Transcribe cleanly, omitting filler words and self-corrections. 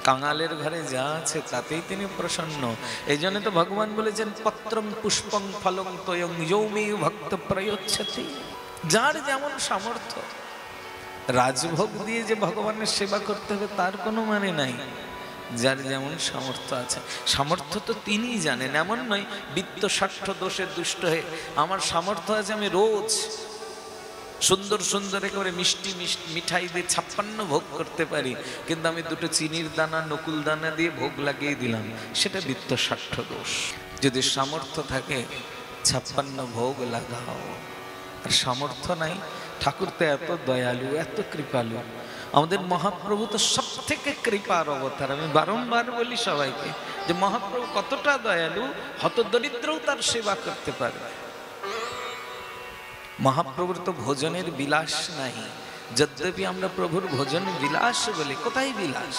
কাঙালের ঘরে যা আছে তাতেই তিনি প্রসন্ন। এই জন্য তো ভগবান বলেছেন পত্রং পুষ্পং ফলং তয়ং যৌমি ভক্ত প্রয়োচ্ছতি। যার যেমন সামর্থ্য, রাজভোগ দিয়ে যে ভগবানের সেবা করতে হবে তার কোনো মানে নাই। যার যেমন সামর্থ্য আছে, সামর্থ্য তো তিনিই জানেন। এমন নয় বিত্ত স্বার্থ দোষে দুষ্ট হয়ে আমার সামর্থ্য আছে, আমি রোজ সুন্দর সুন্দর করে মিষ্টি মিঠাই দিয়ে 56 ভোগ করতে পারি, কিন্তু আমি দুটো চিনির দানা নকুল দানা দিয়ে ভোগ লাগিয়ে দিলাম, সেটা বিত্ত স্বার্থ দোষ। যদি সামর্থ্য থাকে 56 ভোগ লাগাও। আর সামর্থ্য নাই, ঠাকুর তো এত দয়ালু, এত কৃপালু। আমাদের মহাপ্রভু তো সব থেকে কৃপার অবতার। আমি বারংবার বলি সবাইকে যে মহাপ্রভু কতটা দয়ালু, হতদরিদ্রও তার সেবা করতে পারে। মহাপ্রভুর তো ভোজনের বিলাস নাই, যদ্যপি আমরা প্রভুর ভোজন বিলাস বলি। কোথায় বিলাস?